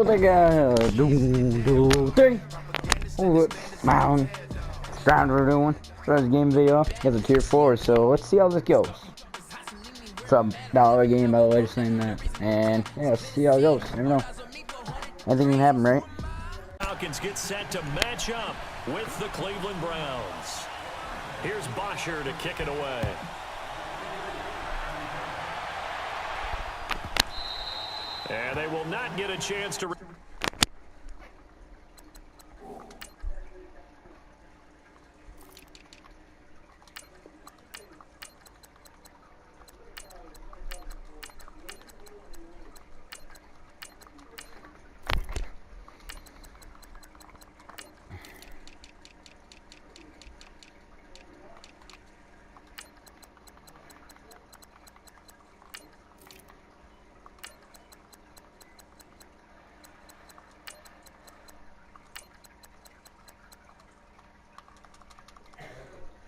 they got thing. Oh, man. Starting we're doing. Start the game video. Get the tier 4, so let's see how this goes. It's a dollar game, by the way, just saying that. And yeah, let's see how it goes. Never know. Anything can happen, right? Falcons get set to match up with the Cleveland Browns. Here's Bosher to kick it away. And they will not get a chance to...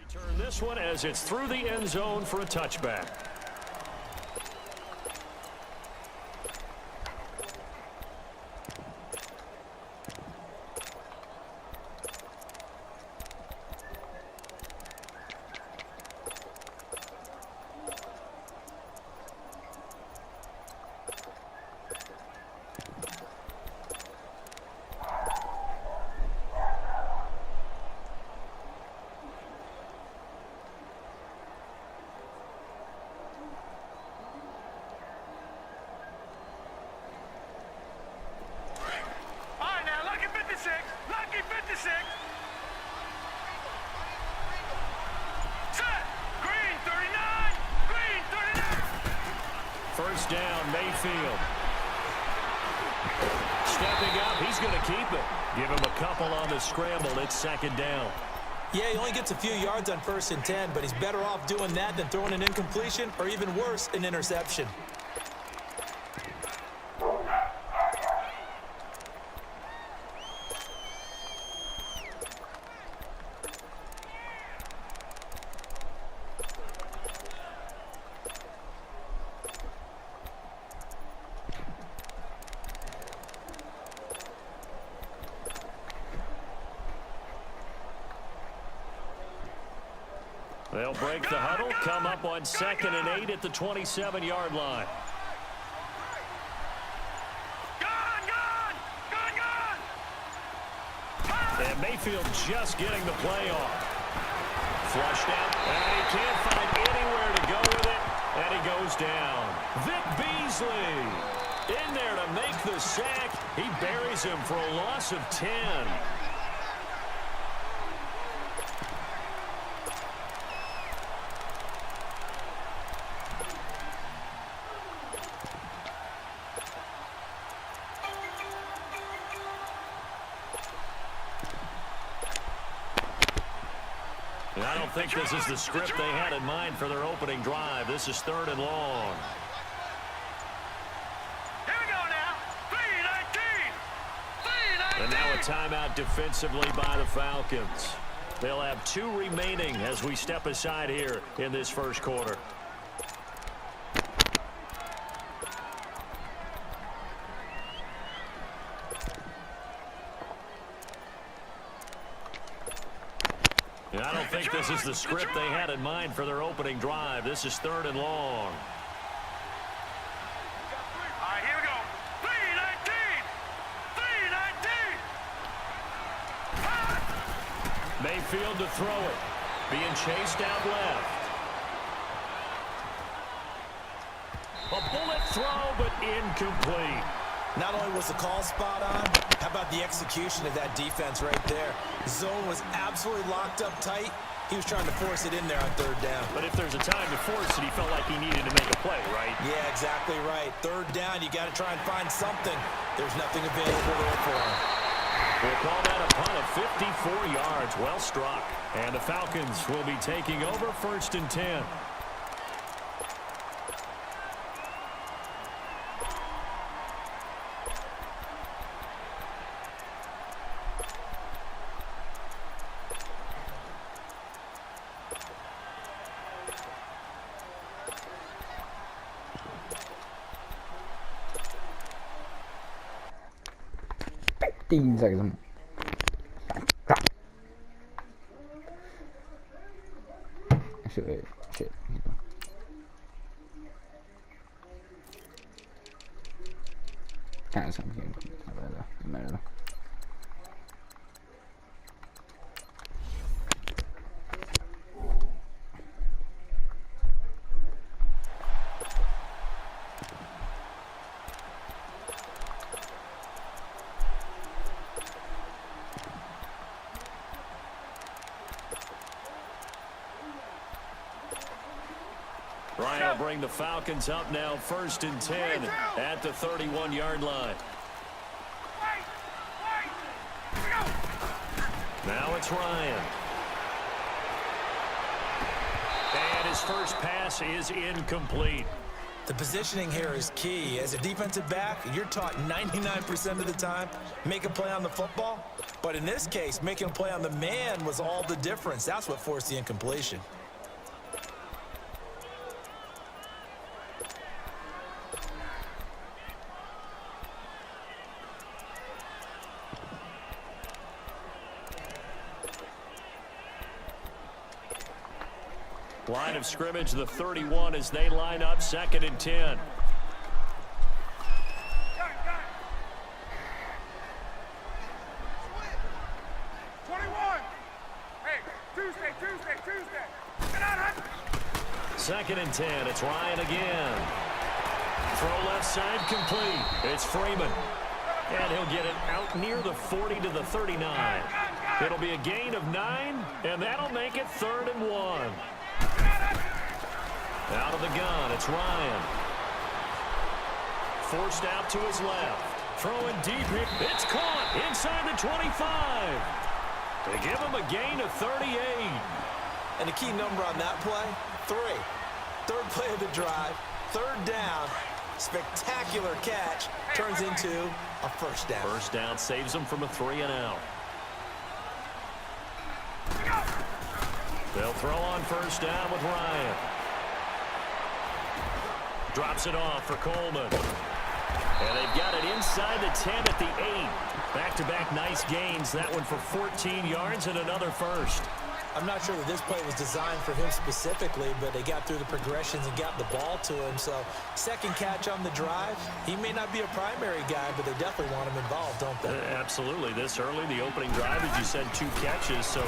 Turn this one as it's through the end zone for a touchback. First down, Mayfield. Stepping up, he's going to keep it. Give him a couple on the scramble. It's second down. Yeah, he only gets a few yards on 1st and 10, but he's better off doing that than throwing an incompletion or even worse, an interception. They'll break the huddle, come up on 2nd and 8 at the 27-yard line. And Mayfield just getting the play off. Flushed out, and he can't find anywhere to go with it, and he goes down. Vic Beasley in there to make the sack. He buries him for a loss of 10. I don't think this is the script they had in mind for their opening drive. This is 3rd and long. Here we go now. 3-19. And now a timeout defensively by the Falcons. They'll have 2 remaining as we step aside here in this first quarter. I don't think this is the script they had in mind for their opening drive. This is 3rd and long. All right, here we go. 3-19. Mayfield to throw it. Being chased out left. A bullet throw, but incomplete. Not only was the call spot on, how about the execution of that defense right there? Zone was absolutely locked up tight. He was trying to force it in there on 3rd down. But if there's a time to force it, he felt like he needed to make a play, right? Yeah, exactly right. 3rd down, you got to try and find something. There's nothing available there for him. We'll call that a punt of 54 yards. Well struck. And the Falcons will be taking over 1st and 10. 15 seconds. Actually, wait, shit. Kind of something. Doesn't matter though. Ryan will bring the Falcons up now, 1st and 10 at the 31-yard line. Now it's Ryan. And his first pass is incomplete. The positioning here is key. As a defensive back, you're taught 99% of the time, make a play on the football. But in this case, making a play on the man was all the difference. That's what forced the incompletion. Line of scrimmage, the 31 as they line up, 2nd and 10. Second and 10. It's Ryan again. Throw left side complete. It's Freeman. And he'll get it out near the 40 to the 39. It'll be a gain of 9, and that'll make it 3rd and 1. Out of the gun, it's Ryan. Forced out to his left. Throwing deep. It's caught inside the 25. They give him a gain of 38. And the key number on that play, 3. 3rd play of the drive, 3rd down. Spectacular catch turns into a 1st down. 1st down saves them from a 3-and-out. They'll throw on 1st down with Ryan. Drops it off for Coleman. And they've got it inside the 10 at the 8. Back-to-back nice gains. That one for 14 yards and another 1st. I'm not sure that this play was designed for him specifically, but they got through the progressions and got the ball to him. So 2nd catch on the drive. He may not be a primary guy, but they definitely want him involved, don't they? Absolutely. This early, the opening drive, as you said, 2 catches. So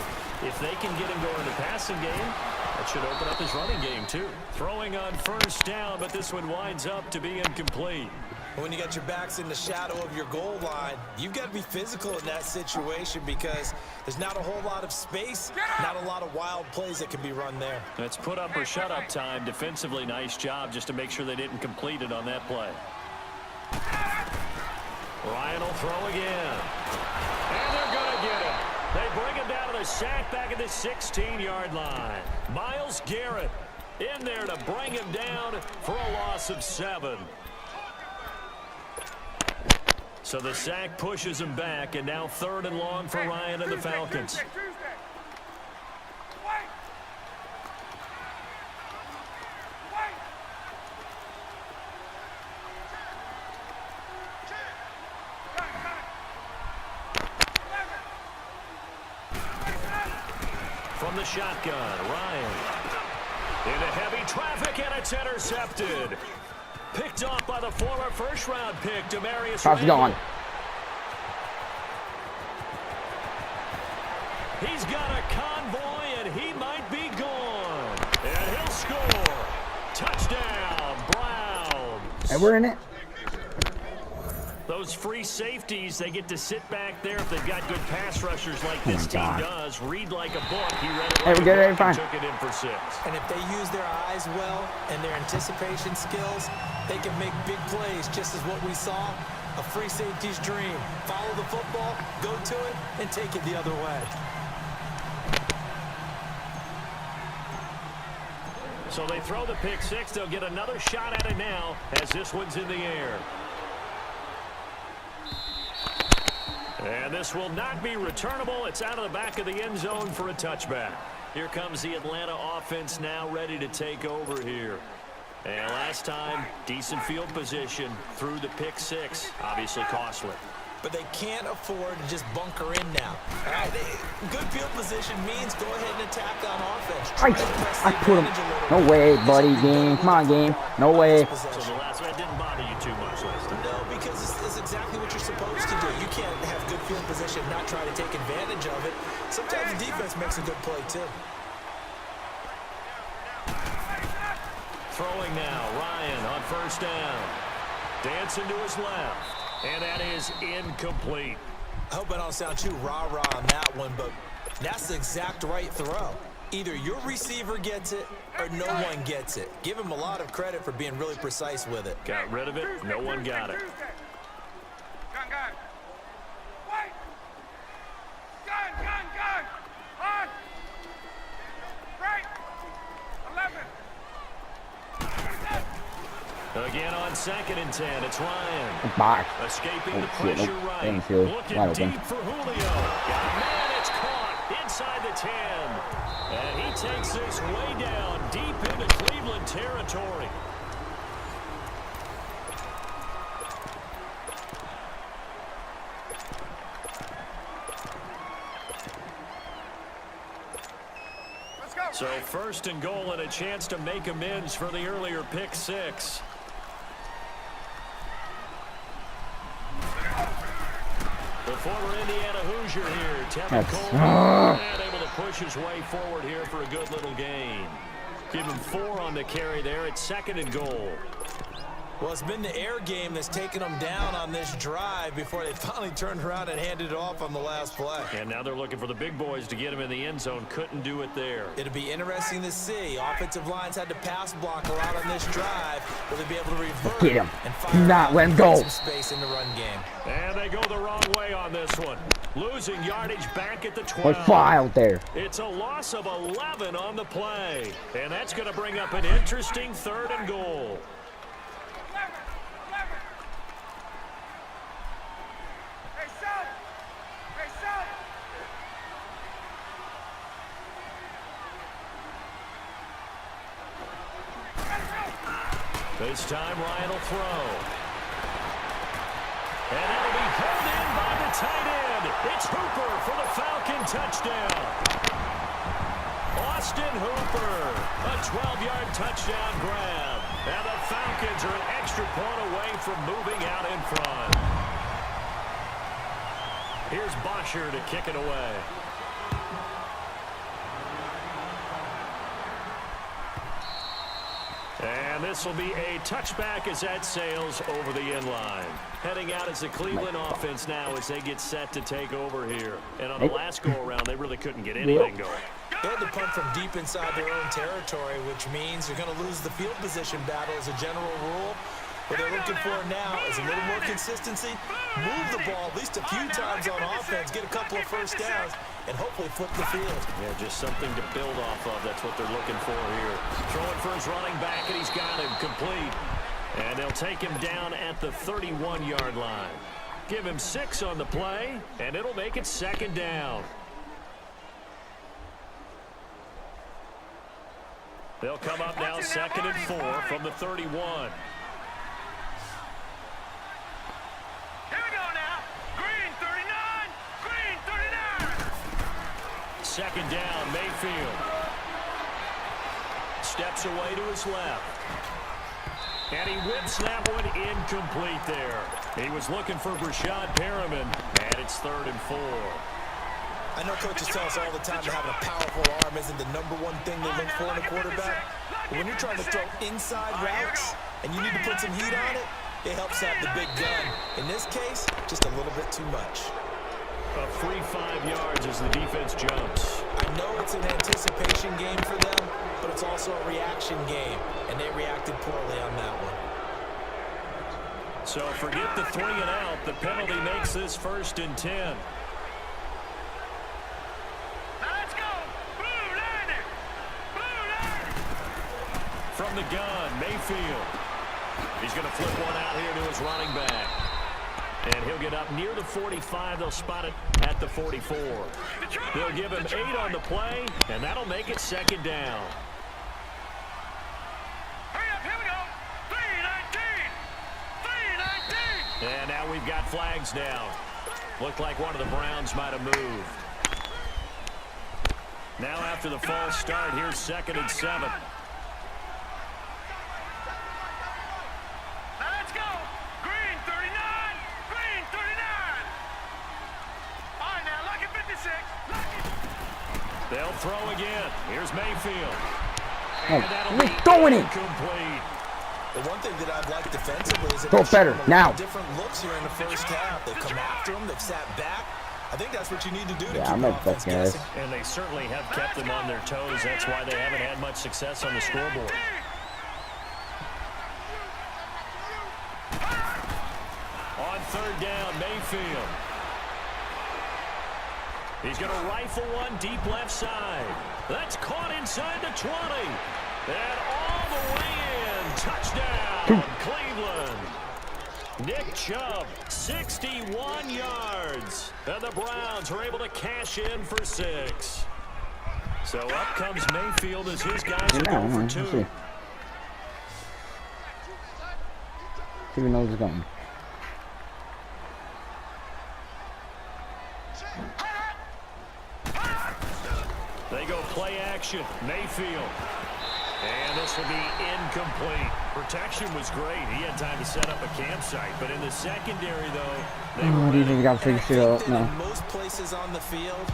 if they can get him going in the passing game, that should open up his running game, too. Throwing on 1st down, but this one winds up to be incomplete. When you got your backs in the shadow of your goal line, you've got to be physical in that situation because there's not a whole lot of space, not a lot of wild plays that can be run there. It's put up or shut up time. Defensively, nice job just to make sure they didn't complete it on that play. Ryan will throw again. And they're going to get him. They bring him down to the sack back at the 16-yard line. Myles Garrett in there to bring him down for a loss of 7. So the sack pushes him back, and now 3rd and long for Ryan and the Falcons. From the shotgun, Ryan. Into heavy traffic, and it's intercepted. Picked off by the former 1st-round pick, Demarius How's it going? He's got a convoy, and he might be gone. And he'll score. Touchdown, Browns. And we're in it. Those free safeties, they get to sit back there if they've got good pass rushers like this team does. Read like a book. He read it like a book and took it in for 6. And if they use their eyes well and their anticipation skills, they can make big plays, just as what we saw. A free safety's dream. Follow the football, go to it, and take it the other way. So they throw the pick 6. They'll get another shot at it now as this one's in the air. And this will not be returnable. It's out of the back of the end zone for a touchback. Here comes the Atlanta offense now ready to take over here. And last time, decent field position through the pick 6. Obviously costly. but they can't afford to just bunker in now. All right, good field position means go ahead and attack on offense. Try to press the I put him. advantage a little No bit. way, Do buddy. something Game. better Come on, with the game. football No on way. this So possession. the last one didn't bother you too much last time. No, because it's exactly what you're supposed to do. You can't have good field position, not try to take advantage of it. Sometimes the defense makes a good play, too. Throwing now, Ryan on first down. Dancing to his left. And that is incomplete. I hope I don't sound too rah-rah on that one, but that's the exact right throw. Either your receiver gets it or no one gets it. Give him a lot of credit for being really precise with it. Got rid of it. No one got it. Gun, gun. Wait. Gun, gun, gun. On. Right. 11. Again on 2nd and 10. It's Ryan. Box. Escaping Oh, the shit. pressure Nope. right. Thanks, Phil. Looking Wide open. deep for Julio. Man, it's caught inside the 10. And he takes this way down deep into Cleveland territory. Let's go. So 1st and goal and a chance to make amends for the earlier pick 6. The former Indiana Hoosier here, Tevin Coleman, and able to push his way forward here for a good little gain. Give him 4 on the carry there at 2nd and goal. Well, it's been the air game that's taken them down on this drive before they finally turned around and handed it off on the last play. And now they're looking for the big boys to get him in the end zone. Couldn't do it there. It'll be interesting to see. Offensive lines had to pass block a lot on this drive. Will they be able to revert Get him. and fire Do not out let him and go. create some space in the run game? And they go the wrong way on this one. Losing yardage back at the 12. Let's fly out there. It's a loss of 11 on the play. And that's going to bring up an interesting 3rd and goal. 11. 11. Hey, son. Hey, son. This time Ryan will throw. And that'll be held in by the tight end. It's Hooper for the Falcon touchdown. Austin Hooper, a 12-yard touchdown grab. And the Falcons are an extra point away from moving out in front. Here's Bosher to kick it away. And this will be a touchback as that sails over the end line. Heading out as the Cleveland offense now as they get set to take over here. And on the last go-around, they really couldn't get anything going. They had to punt from deep inside their own territory, which means you're going to lose the field position battle as a general rule. What they're looking for now is a little more consistency, move the ball at least a few times on offense, get a couple of first downs, and hopefully flip the field. Yeah, just something to build off of. That's what they're looking for here. Throwing for his running back, and he's got him complete. And they'll take him down at the 31-yard line. Give him 6 on the play, and it'll make it 2nd down. They'll come up now 2nd and 4 from the 31. Here we go now. Green 39. Green 39. 2nd down, Mayfield. Steps away to his left. And he whips that one incomplete there. He was looking for Brashad Perriman, and it's 3rd and 4. I know coaches tell us all the time that having a powerful arm isn't the #1 thing they look for in a quarterback. But when you're trying to throw inside routes and you need to put some heat on it, it helps have the big gun. In this case, just a little bit too much. A free 5 yards as the defense jumps. I know it's an anticipation game for them, but it's also a reaction game, and they reacted poorly on that one. So forget the 3 and out. The penalty makes this 1st and 10. Let's go. Blue line. Blue line. From the gun, Mayfield. He's going to flip one out here to his running back. And he'll get up near the 45. They'll spot it at the 44. They'll give him 8 on the play, and that'll make it 2nd down. Hurry up. Here we go. 319. 319. And now we've got flags down. Looked like one of the Browns might have moved. Now after the false start, here's 2nd and 7. Now let's go. Green 39. Green 39. All right, now lucky 56. Lucky. They'll throw again. Here's Mayfield. Oh, And that'll we're be throwing it. incomplete. The one thing that I've liked defensively is that Go they've better, shown a lot now. of different looks here in the first half. They've come after them. They've sat back. I think that's what you need to do to Yeah, keep I'm the at offense that, guys. guessing. And they certainly have kept them on their toes. That's why they haven't had much success on the scoreboard. On 3rd down, Mayfield. He's going to rifle one deep left side. That's caught inside the 20. And all the way in. Touchdown, Cleveland. Nick Chubb, 61 yards. And the Browns are able to cash in for 6. So up comes Mayfield as his guys will go for 2. See if he knows it's going. They go play action. Mayfield. And this will be incomplete. Protection was great. He had time to set up a campsite. But in the secondary, though, they were These ready. niggas gotta figure shit out. That No. in most places on the field,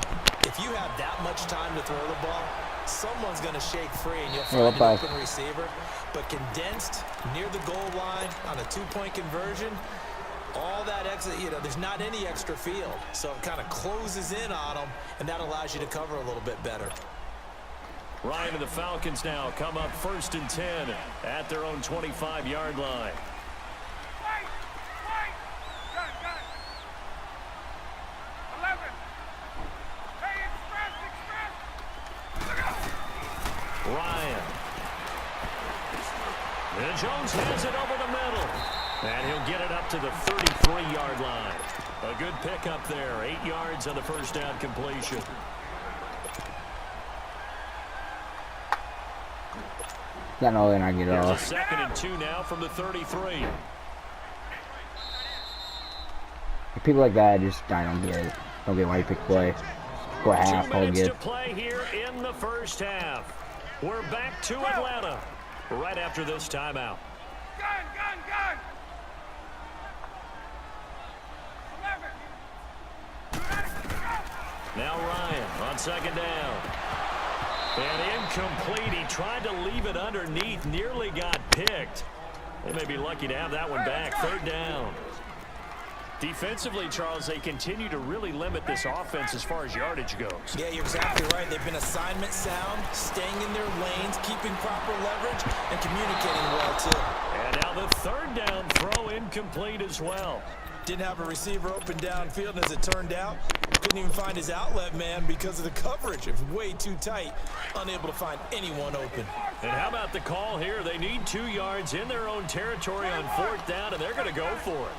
if you have that much time to throw the ball, someone's going to shake free and you'll find an open receiver. But condensed near the goal line on a 2-point conversion, all that extra, there's not any extra field. So it kind of closes in on them, and that allows you to cover a little bit better. Ryan and the Falcons now come up 1st and 10 at their own 25-yard line. Wait. Gun. 11. Hey, express. Look out. Ryan. And Jones hands it over the middle. And he'll get it up to the 33-yard line. A good pickup there. 8 yards on the first down completion. Yeah, no, they're not getting it There's a off. 2nd and 2 now from the 33. People like that, I don't get it. Don't get why you pick play. Go a half, 2 all minutes good. to play here in the first half. We're back to Atlanta right after this timeout. Gun. 11. Now Ryan on 2nd down. And incomplete. He tried to leave it underneath. Nearly got picked. They may be lucky to have that one back. 3rd down. Defensively, Charles, they continue to really limit this offense as far as yardage goes. Yeah, you're exactly right. They've been assignment sound, staying in their lanes, keeping proper leverage, and communicating well, too. And now the 3rd down throw incomplete as well. Didn't have a receiver open downfield, and as it turned out, couldn't even find his outlet man because of the coverage. It was way too tight, unable to find anyone open. And how about the call here? They need 2 yards in their own territory on 4th down, and they're going to go for it.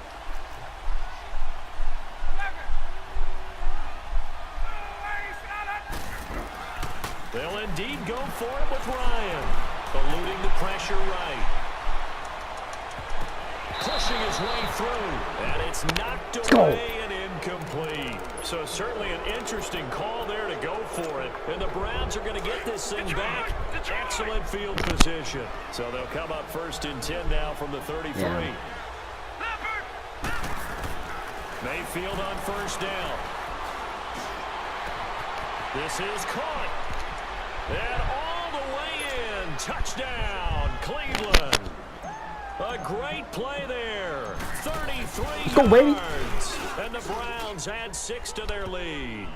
They'll indeed go for it with Ryan. Eluding the pressure right. Pushing his way through. And it's knocked away and incomplete. So certainly an interesting call there to go for it. And the Browns are going to get this thing back. Excellent field position. So they'll come up 1st and 10 now from the 33. Yeah. Mayfield on 1st down. This is caught. And all the way in. Touchdown, Cleveland. A great play there. 33 go, baby. yards. And the Browns add 6 to their lead.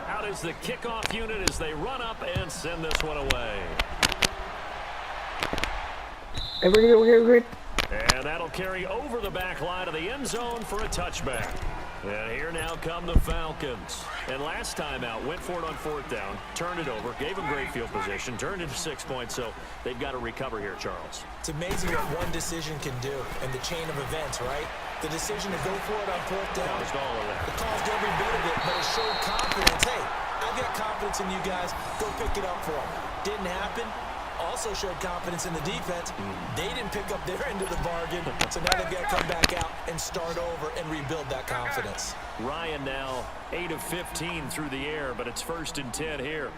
Out is the kickoff unit as they run up and send this one away. Hey, we're good. And that'll carry over the back line of the end zone for a touchback. And here now come the Falcons. And last time out, went for it on 4th down, turned it over, gave them great field position, turned it to 6 points, so they've got to recover here, Charles. It's amazing what one decision can do in the chain of events, right? The decision to go for it on 4th down. Caused all of that. It caused every bit of it, but it showed confidence. Hey, I've got confidence in you guys. Go pick it up for them. Didn't happen. also showed confidence in the defense. They didn't pick up their end of the bargain, so now they've got to come back out and start over and rebuild that confidence. Ryan now 8 of 15 through the air, but it's 1st and 10 here.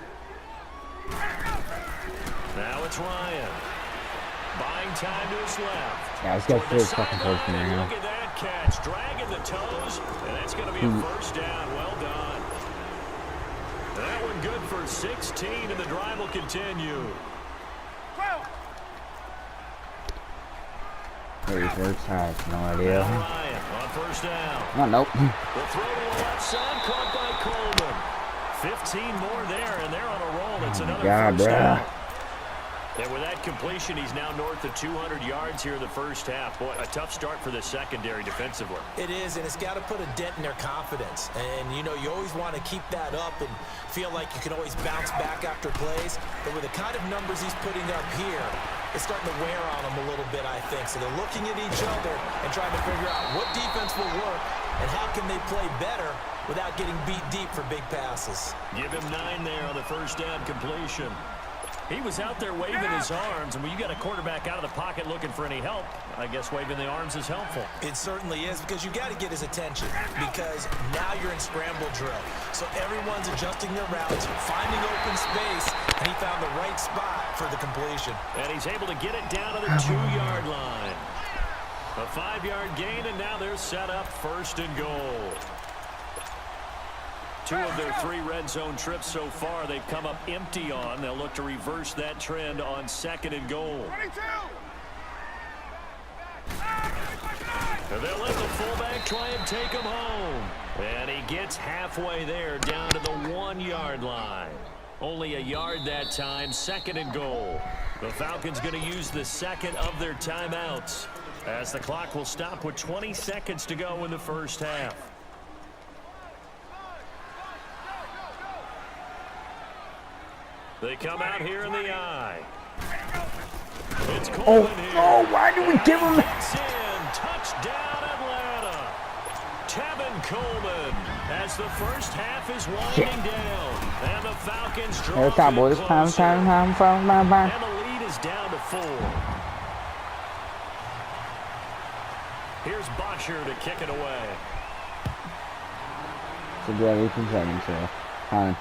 Now it's Ryan. Buying time to his left. Yeah, let's go for his fucking first Look now. at that catch, dragging the toes, and that's going to be a 1st down. Well done. That one good for 16, and the drive will continue. 12. There he works. I have no idea. Ryan on 1st down. Oh, nope. The throw to the left side, caught by Coleman. 15 more there, and they're on a roll. It's another God, 1st down. bruh. And with that completion, he's now north of 200 yards here in the 1st half. Boy, a tough start for the secondary defensively. It is, and it's got to put a dent in their confidence. And, you know, you always want to keep that up and feel like you can always bounce back after plays. But with the kind of numbers he's putting up here, it's starting to wear on them a little bit, I think. So they're looking at each other and trying to figure out what defense will work and how can they play better without getting beat deep for big passes. Give him 9 there on the 1st down completion. He was out there waving his arms, and when you got a quarterback out of the pocket looking for any help, I guess waving the arms is helpful. It certainly is, because you got to get his attention, because now you're in scramble drill. So everyone's adjusting their routes, finding open space, and he found the right spot for the completion. And he's able to get it down to the 2-yard line. A 5-yard gain, and now they're set up 1st and goal. 2 of their 3 red zone trips so far they've come up empty on. They'll look to reverse that trend on 2nd and goal. 22. And they'll let the fullback try and take him home. And he gets halfway there down to the 1-yard line. Only a yard that time, 2nd and goal. The Falcons going to use the 2nd of their timeouts as the clock will stop with 20 seconds to go in the 1st half. They come out here in the eye. It's Coleman here. Oh, why do we give him? Gets in. Touchdown, Atlanta. Tevin Coleman as the 1st half is winding down. And the Falcons draw It's time, boys. Time. And the lead is down to 4. Here's Bosher to kick it away. So, yeah, 18 seconds, so fine.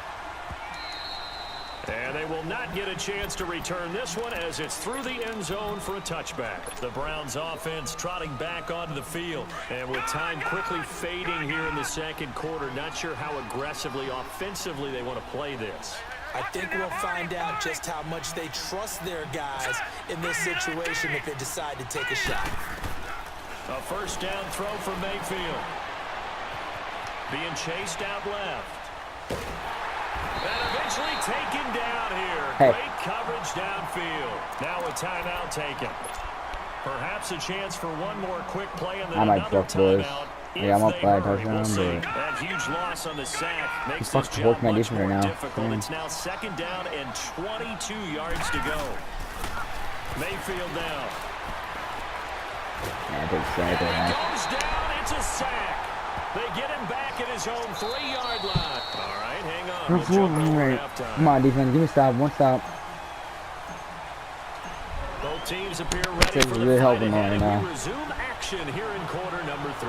And they will not get a chance to return this one as it's through the end zone for a touchback. The Browns offense trotting back onto the field. And with time quickly fading here in the 2nd quarter, not sure how aggressively, offensively they want to play this. I think we'll find out just how much they trust their guys in this situation if they decide to take a shot. A 1st down throw for Mayfield. Being chased out left. And eventually taken down here. Hey. Great coverage downfield. Now a timeout taken. Perhaps a chance for one more quick play and then I might another fuck boys. timeout. Yeah, I'm up If they by a hurry. touchdown, We'll see. but That huge loss on the sack makes fuck this the job work my much defense right more now. difficult. It's now 2nd down and 22 yards to go. Mayfield now. yeah, I think so. I think And so. goes down. It's a sack. They get him back at his own 3-yard line. All right, hang on. We'll jump over halftime. Come on, defense. Give me a stop. One stop. Both teams appear ready This for is the really fight helping ahead, right and now. we resume action here in quarter number 3.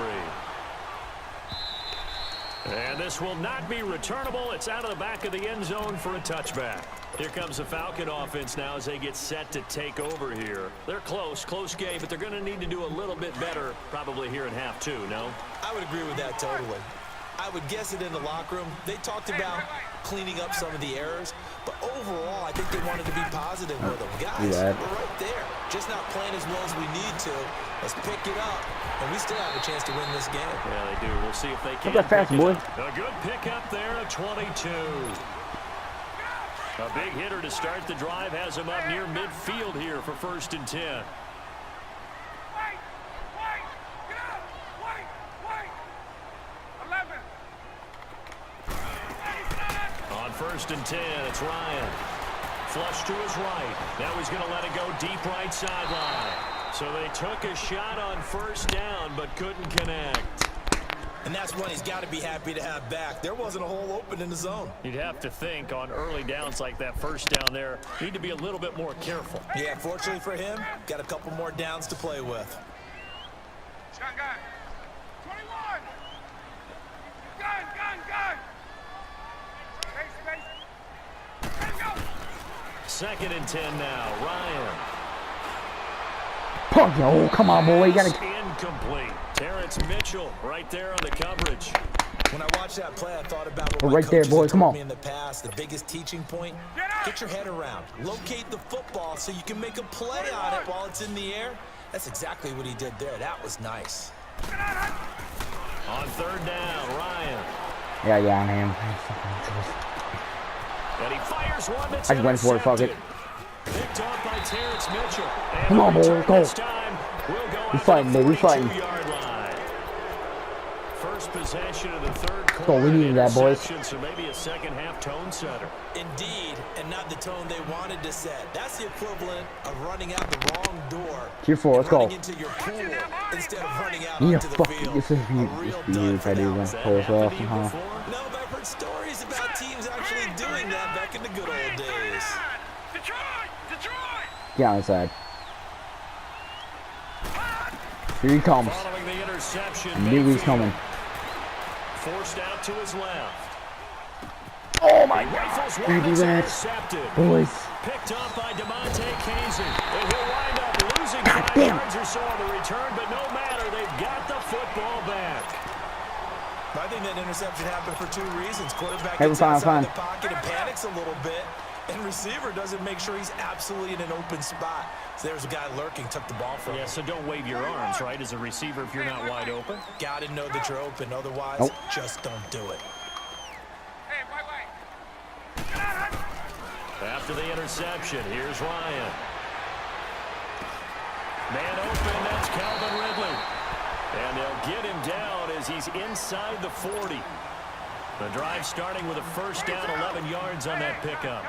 And this will not be returnable. It's out of the back of the end zone for a touchback. Here comes the Falcon offense now as they get set to take over here. They're close game, but they're going to need to do a little bit better probably here in half 2, no? I would agree with that totally. I would guess it in the locker room. They talked about cleaning up some of the errors, but overall, I think they wanted to be positive with them. Guys, Yeah. we're right there. Just not playing as well as we need to. Let's pick it up, and we still have a chance to win this game. Yeah, they do. We'll see if they can. Look that fast, pick it boy. up. A good pickup there at 22. A big hitter to start the drive has him up near midfield here for 1st and 10. Wait! Get up! Wait! 11. On 1st and 10, it's Ryan. Flush to his right. Now he's going to let it go deep right sideline. So they took a shot on 1st down, but couldn't connect. And that's one he's got to be happy to have back. There wasn't a hole open in the zone. You'd have to think on early downs like that first down there, need to be a little bit more careful. Yeah, fortunately for him, got a couple more downs to play with. Gun, gun. 21. Gun, gun, gun. Space, space. Let's go. 2nd and 10 now. Ryan. Punk, oh, come on, boy. You gotta. Incomplete. Terrence Mitchell right there on the coverage. When I watched that play, I thought about what We're my right there, coaches boy. had Come told on. me in the past. The biggest teaching point, get your head around. Locate the football so you can make a play on it while it's in the air. That's exactly what he did there. That was nice. On 3rd down, Ryan. Yeah, I am. And he fires one that's I just went for it, fuck it. Picked off by Terrence Mitchell. And Come on, boy, return go. this time will go We out fighting, to the baby, we fighting. 42-yard line. First possession of the 3rd Oh, quarter. we needed that, boys. Interception, so maybe a second-half tone setter. Indeed, and not the tone they wanted to set. That's the equivalent of running out the wrong door. Tier 4, let's and go. running into your pool instead of running out Yeah, onto the fuck. field. This is A real dud if for I that do one. want Has to that pull us happened off to you somehow. before? No, but I've heard stories about teams actually doing that back in the good old days. Detroit, Detroit. Get on the side. Here he comes. Following the interception, I knew he was Mayfield coming. forced out to his left. Oh my Rifles God. one that's That. intercepted. Boys. Picked up by DeMonte Casey. And he'll wind up losing 5 damn. yards or so on the return, but no matter, they've got the football back. I think that interception happened for 2 reasons. Quarterback Hey, we're gets fine, outside fine. the pocket and panics a little bit, and receiver doesn't make sure he's absolutely in an open spot. So there's a guy lurking, took the ball from Yeah, him. so don't wave your arms, right, as a receiver if you're not wide open. Got to know that you're open, otherwise, Nope. just don't do it. Hey, wait. After the interception, here's Ryan. Man open, that's Calvin Ridley. And they'll get him down as he's inside the 40. The drive starting with a first down, 11 yards on that pickup.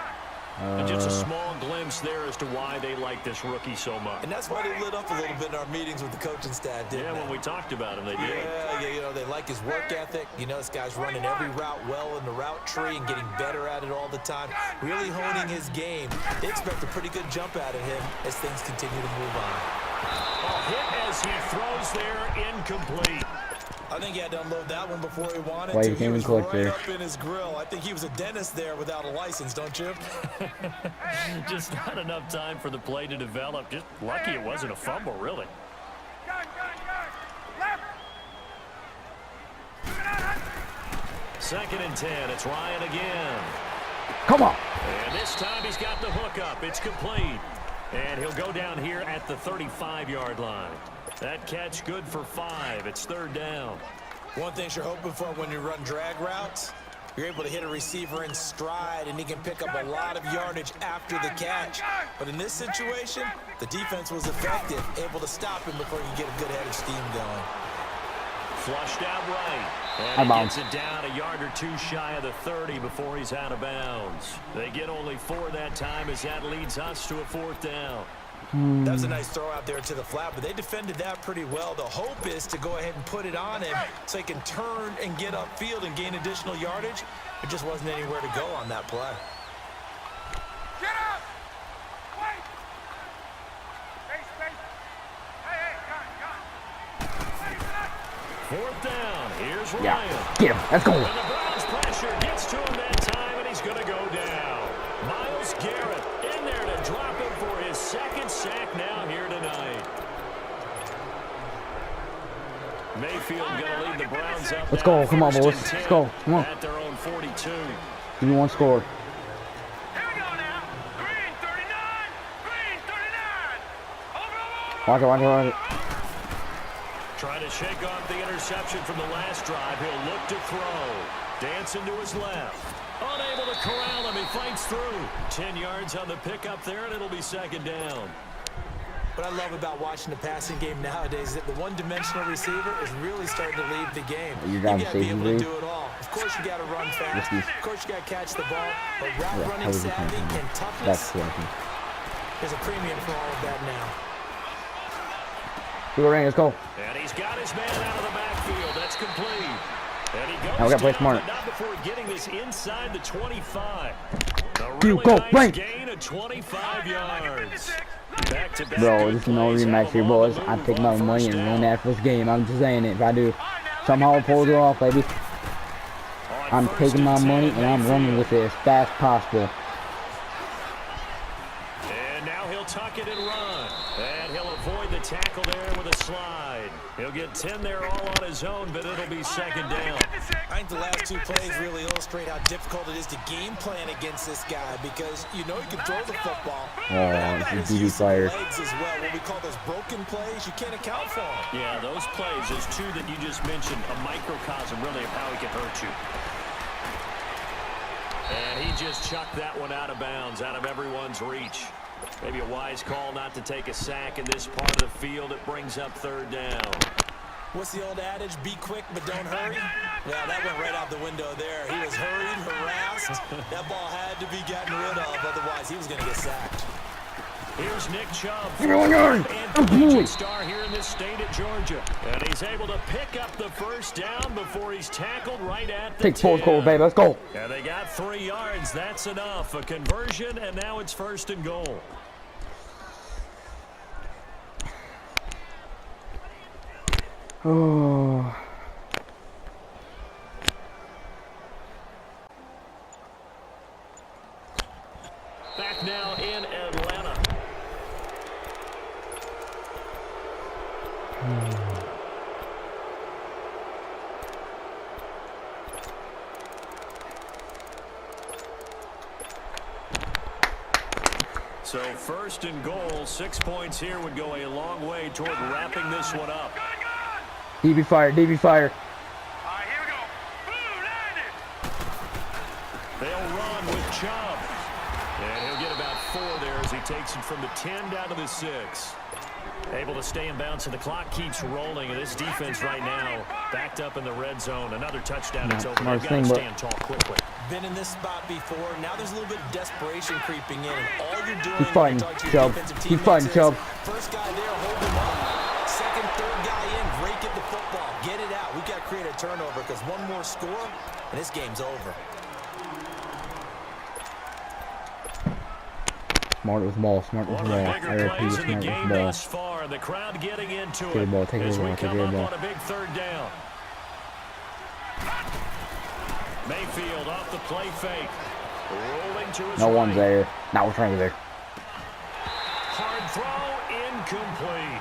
And just a small glimpse there as to why they like this rookie so much. And that's why they lit up a little bit in our meetings with the coaching staff, didn't Yeah, they? when we talked about him, they did. Yeah, you know, they like his work ethic. You know, this guy's running every route well in the route tree and getting better at it all the time. Really honing his game. They expect a pretty good jump out of him as things continue to move on. A hit as he throws there, incomplete. I think he had to unload that one before he wanted Why to. you He came was in quick right there? up in his grill. I think he was a dentist there without a license, don't you? Just not enough time for the play to develop. Just lucky it wasn't a fumble, really. Gun, gun, gun. Left. 2nd and 10. It's Ryan again. Come on. And this time he's got the hook up. It's complete. And he'll go down here at the 35-yard line. That catch good for 5. It's 3rd down. One thing you're hoping for when you run drag routes, you're able to hit a receiver in stride, and he can pick up a lot of yardage after the catch. But in this situation, the defense was effective, able to stop him before he could get a good head of steam going. Flushed out right. Hi, And he Mom. gets it down a yard or 2 shy of the 30 before he's out of bounds. They get only 4 that time as that leads us to a 4th down. That was a nice throw out there to the flat, but they defended that pretty well. The hope is to go ahead and put it on him so he can turn and get upfield and gain additional yardage. There just wasn't anywhere to go on that play. Get up. Wait. Space, space. Hey, gun, gun. 4th down. Here's Ryan. Yeah. Get him. Let's go. And the Browns pressure gets to him that time, and he's going to go down. Myles Garrett in there to drop him for his 2nd sack now here tonight. Mayfield going to lead the Browns up. Let's now, go. Come on, 1st boys. and 10 Let's go. Come on. At their own 42. Give me one score. Here we go now. Green 39. Green 39. Over. Watch it, watch it, watch it. Trying to shake off the interception from the last drive. He'll look to throw. Dancing to his left. Unable to corral him. He fights through. 10 yards on the pickup there, and it'll be 2nd down. What I love about watching the passing game nowadays is that the one-dimensional receiver is really starting to lead the game. You You gotta got to be save able the to lead. do it all. Of course, you got to run fast. Yes, Of course, you got to catch the ball. But route Yeah, running I was savvy thinking. and That's toughness, working. there's a premium for all of that now. Go, Rain, let's go. And he's got his man out of the backfield. backfield. That's complete. And he goes Now we gotta play down, smarter. but not before getting this inside the 25. A You really go, nice right. gain of 25 yards. Back-to-back Bro, good there's no plays rematch have here, him on boys. the I'm move taking on my money first and win down. that first game. I'm just saying it. If I do somehow pull it off, baby, On I'm first taking my and 10, money and I'm running Mayfield. with it as fast as possible. And now he'll tuck it and run. And he'll avoid the tackle there with a slide. He'll get 10 there all on his own, but it'll be second down. I think the last two plays really illustrate how difficult it is to game plan against this guy because you know he can throw the football. Oh, this is DB fire. Legs as well. What we call those broken plays, you can't account for them. Yeah, those plays, those two that you just mentioned, a microcosm really of how he can hurt you. And he just chucked that one out of bounds, out of everyone's reach. Maybe a wise call not to take a sack in this part of the field. It brings up third down. What's the old adage? Be quick, but don't hurry. Well, that went right out the window there. He was hurried, harassed. That ball had to be gotten rid of, otherwise he was going to get sacked. Here's Nick Chubb, Yard. and collegiate star here in this state of Georgia. And he's able to pick up the first down before he's tackled right at the Take 10. 4 goal, baby. Let's go. And they got 3 yards. That's enough. A conversion, and now it's first and goal. Oh. Back now in Atlanta. So first and goal, 6 points here would go a long way toward wrapping this one up. DB fire, DB fire. All right, here we go. Blue landed. They'll run with Chubb. And he'll get about 4 there as he takes it from the 10 down to the 6. Able to stay in bounds, and the clock keeps rolling. And this defense right now backed up in the red zone. Another touchdown. It's over. They've got to stand tall quickly. Been in this spot before. Now there's a little bit of desperation creeping in. And all you're doing He's fighting, when you talk to your Chubb. defensive He's teammates fighting, is, Chubb. First guy there, hold him up. Second, third guy in, break it the football. Get it out. We've got to create a turnover because one more score, and this game's over. Smart with ball, smart with One of ball. the I bigger repeat, plays in the smart game with ball. thus far. The crowd getting into Take the it ball, take the as ball, we take come the up ball. on a big third down. Mayfield off the play fake. Rolling to his No right. one's there. Now we're trying to there. Hard throw, incomplete.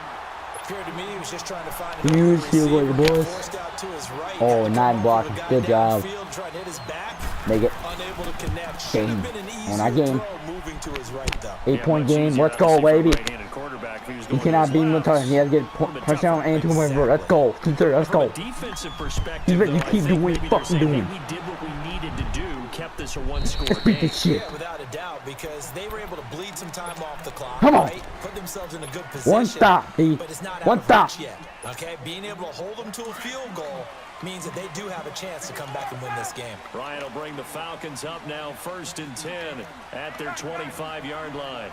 Appeared to me he was just trying to find Huge another field goal, receiver. boys. Forced out to his right. Oh, Had to come nine over blocking. the guy Good job. downfield, tried to hit his back. Make it. Unable to connect. Should Game. have been an We're not easier game. throw moving to his right, though. 8-point much game. easier, Let's go, obviously, for a baby. right-handed quarterback if he was He going to cannot his beat him with left. touchdown. He has to get Would've been touchdown tougher. and 2 points. Let's go. 2-3. Let's From go. a defensive perspective, You better though, I keep think doing maybe what they're you saying, doing. hey, we did what we needed to do, kept this a one-score Beat the game. shit. Yeah, without a doubt, because they were able to bleed some time off the clock. Come on. Right? Put themselves in a good position. One stop, B. But it's not One out of stop. reach yet. Okay, being able to hold them to a field goal means that they do have a chance to come back and win this game. Ryan will bring the Falcons up now, 1st and 10 at their 25-yard line.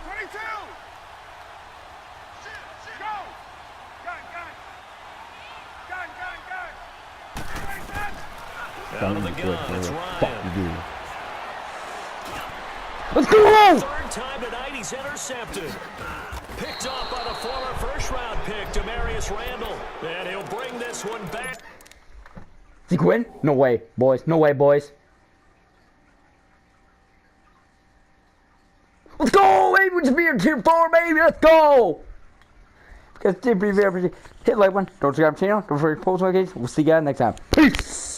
22. Go. Gun, gun. Gun, gun, gun. Out of the gun, it's Fuck Ryan. you, dude. Let's go! Third time tonight, he's intercepted. Picked off by the former first-round pick, Demarius Randall. And he'll bring this one back. Is he quitting? No way, boys. No way, boys. Let's go, baby. We're just being tier 4, baby. Let's go. Guys, hit like one. Don't subscribe to the channel. Don't forget to post notifications. We'll see you guys next time. Peace.